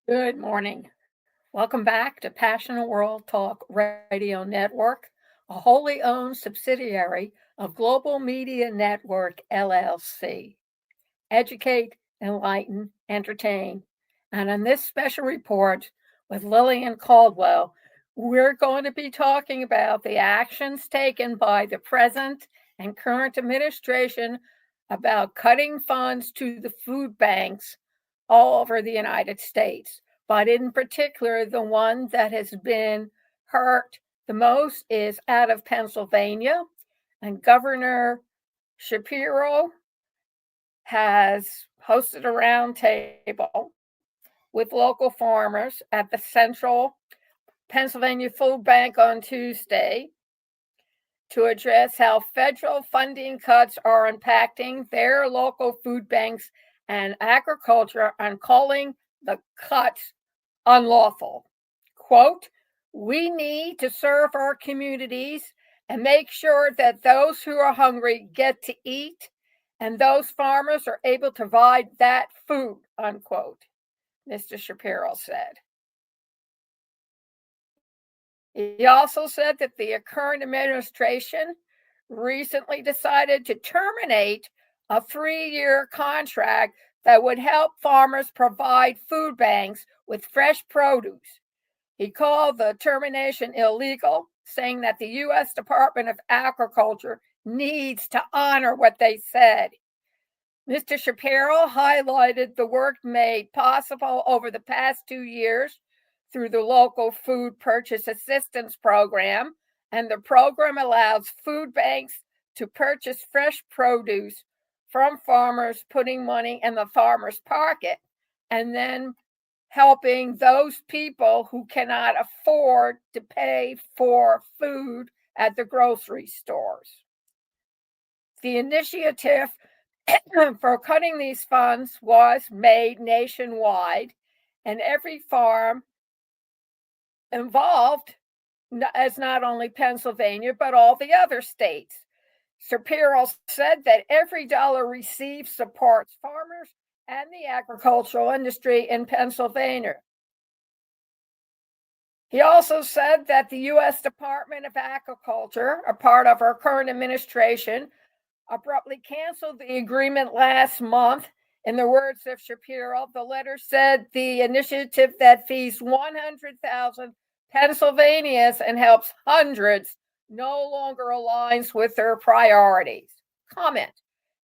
Good morning. Welcome back to Passionate World Talk Radio Network, a wholly owned subsidiary of Global Media Network LLC. Educate, enlighten, entertain. And in this special report with Lillian Cauldwell, we're going to be talking about the actions taken by the present and current administration about cutting funds to the food banks all over the United States. But in particular, the one that has been hurt the most is out of Pennsylvania, and Governor Shapiro has hosted a roundtable with local farmers at the Central Pennsylvania Food Bank on Tuesday to address how federal funding cuts are impacting their local food banks and agriculture, and calling the cuts unlawful. Quote, "We need to serve our communities and make sure that those who are hungry get to eat and those farmers are able to provide that food," unquote, Mr. Shapiro said. He also said that the current administration recently decided to terminate a 3-year contract that would help farmers provide food banks with fresh produce. He called the termination illegal, saying that the U.S. Department of Agriculture needs to honor what they said. Mr. Shapiro highlighted the work made possible over the past 2 years through the local food purchase assistance program, and the program allows food banks to purchase fresh produce from farmers, putting money in the farmer's pocket, and then helping those people who cannot afford to pay for food at the grocery stores. The initiative for cutting these funds was made nationwide, and every farm involved as not only Pennsylvania, but all the other states. Shapiro said that every dollar received supports farmers and the agricultural industry in Pennsylvania. He also said that the U.S. Department of Agriculture, a part of our current administration, abruptly canceled the agreement last month. In the words of Shapiro, the letter said the initiative that feeds 100,000 Pennsylvanians and helps hundreds no longer aligns with their priorities. Comment: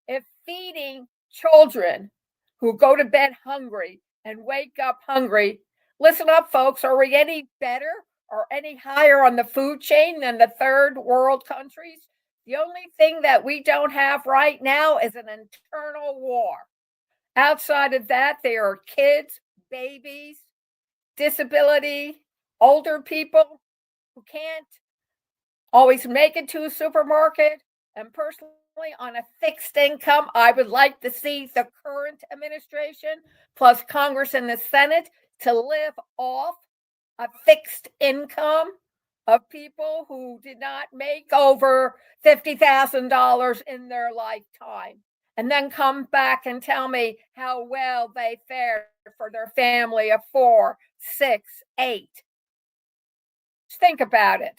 if feeding children who go to bed hungry and wake up hungry, listen up, folks, are we any better or any higher on the food chain than the third world countries? The only thing that we don't have right now is an internal war. Outside of that, there are kids, babies, disability, older people who can't always make it to a supermarket. And personally, on a fixed income, I would like to see the current administration plus Congress and the Senate to live off a fixed income of people who did not make over $50,000 in their lifetime, and then come back and tell me how well they fared for their family of 4, 6, 8. Just think about it.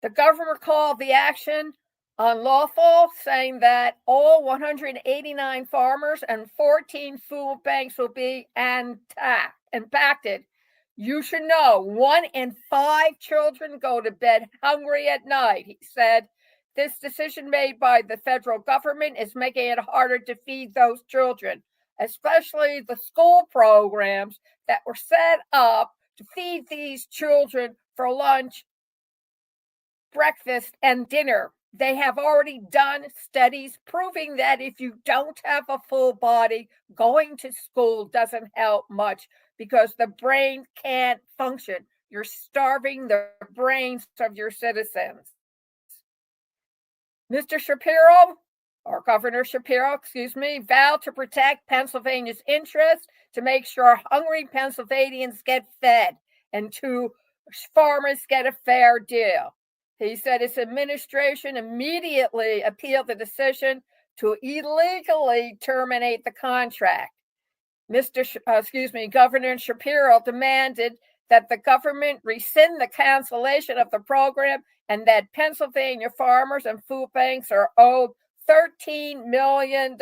The governor called the action unlawful, saying that all 189 farmers and 14 food banks will be impacted. You should know 1 in 5 children go to bed hungry at night, he said. This decision made by the federal government is making it harder to feed those children, especially the school programs that were set up to feed these children for lunch, breakfast, and dinner. They have already done studies proving that if you don't have a full body, going to school doesn't help much because the brain can't function. You're starving the brains of your citizens. Mr. Shapiro, or Governor Shapiro, vowed to protect Pennsylvania's interests, to make sure hungry Pennsylvanians get fed and to farmers get a fair deal. He said his administration immediately appealed the decision to illegally terminate the contract. Governor Shapiro demanded that the government rescind the cancellation of the program and that Pennsylvania farmers and food banks are owed $13 million,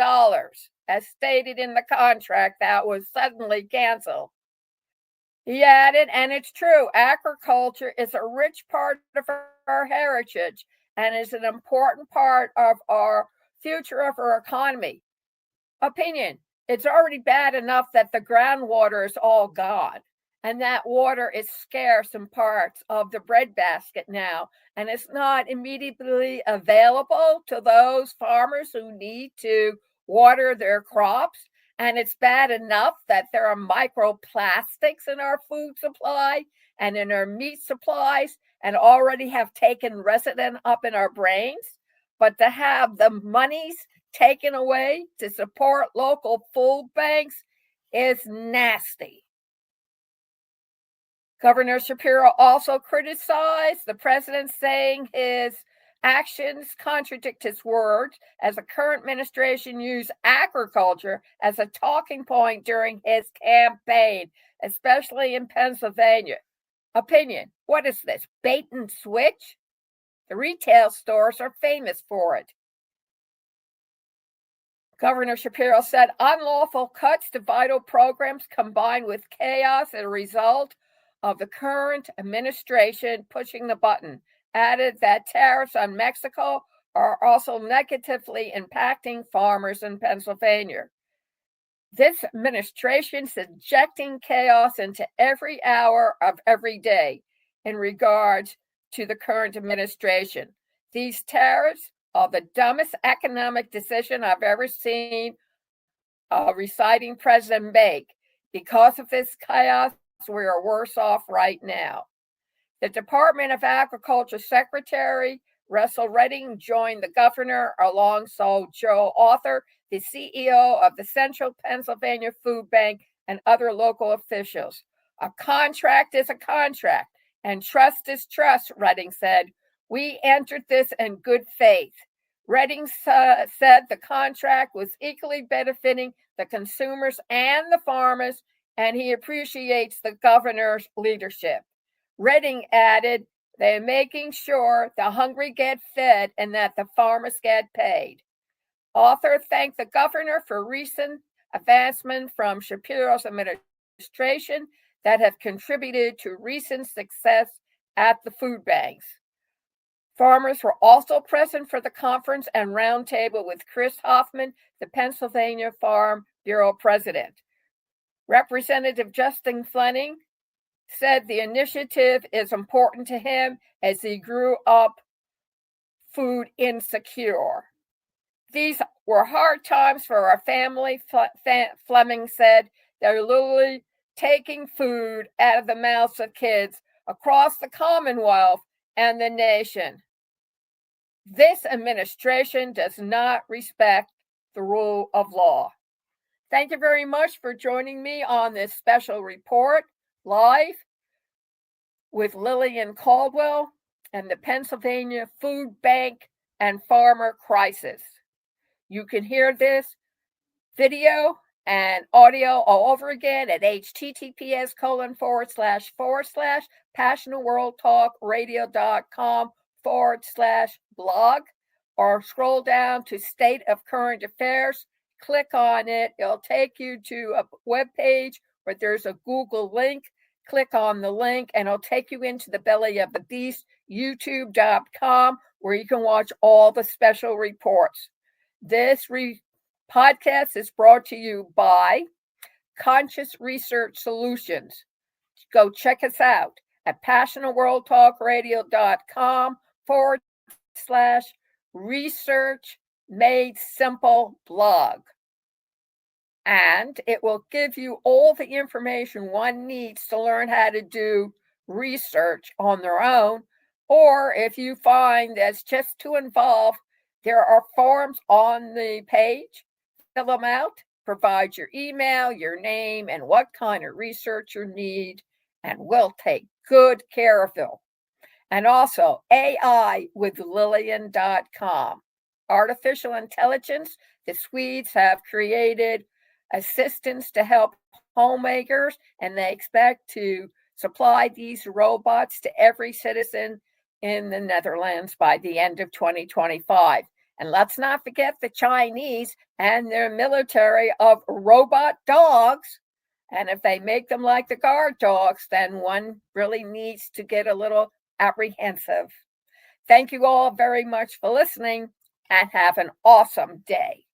as stated in the contract that was suddenly canceled. He added, and it's true, agriculture is a rich part of our heritage and is an important part of our future of our economy. Opinion, it's already bad enough that the groundwater is all gone and that water is scarce in parts of the breadbasket now, and it's not immediately available to those farmers who need to water their crops. And it's bad enough that there are microplastics in our food supply and in our meat supplies and already have taken residence up in our brains. But to have the monies taken away to support local food banks is nasty. Governor Shapiro also criticized the president, saying his actions contradict his words, as the current administration used agriculture as a talking point during his campaign, especially in Pennsylvania. Opinion, what is this, bait and switch? The retail stores are famous for it. Governor Shapiro said unlawful cuts to vital programs combined with chaos as a result of the current administration pushing the button. Added that tariffs on Mexico are also negatively impacting farmers in Pennsylvania. This administration is injecting chaos into every hour of every day in regards to the current administration. These tariffs are the dumbest economic decision I've ever seen a reciting president make. Because of this chaos, we are worse off right now. The Department of Agriculture Secretary Russell Redding joined the governor alongside Joe Arthur, the CEO of the Central Pennsylvania Food Bank, and other local officials. A contract is a contract, and trust is trust, Redding said. We entered this in good faith. Redding said the contract was equally benefiting the consumers and the farmers, and he appreciates the governor's leadership. Redding added, they're making sure the hungry get fed and that the farmers get paid. Arthur thanked the governor for recent advancement from Shapiro's administration that have contributed to recent success at the food banks. Farmers were also present for the conference and roundtable with Chris Hoffman, the Pennsylvania Farm Bureau president. Representative Justin Fleming said the initiative is important to him as he grew up food insecure. These were hard times for our family, Fleming said. They're literally taking food out of the mouths of kids across the Commonwealth and the nation. This administration does not respect the rule of law. Thank you very much for joining me on this special report live with Lillian Cauldwell and the Pennsylvania Food Bank and Farmer Crisis. You can hear this video and audio all over again at https://passionworldtalkradio.com/blog, or scroll down to State of Current Affairs. Click on it. It'll take you to a web page where there's a Google link. Click on the link and it'll take you into the belly of the beast, youtube.com, where you can watch all the special reports. This podcast is brought to you by Conscious Research Solutions. Go check us out at passionworldtalkradio.com/research made simple blog. And it will give you all the information one needs to learn how to do research on their own. Or if you find that's just too involved, there are forms on the page. Fill them out, provide your email, your name, and what kind of research you need, and we'll take good care of you. And also AI with Lillian.com. artificial intelligence. The Swedes have created assistants to help homemakers, and they expect to supply these robots to every citizen in the Netherlands by the end of 2025. And let's not forget the Chinese and their military of robot dogs. And if they make them like the guard dogs, then one really needs to get a little apprehensive. Thank you all very much for listening, and have an awesome day.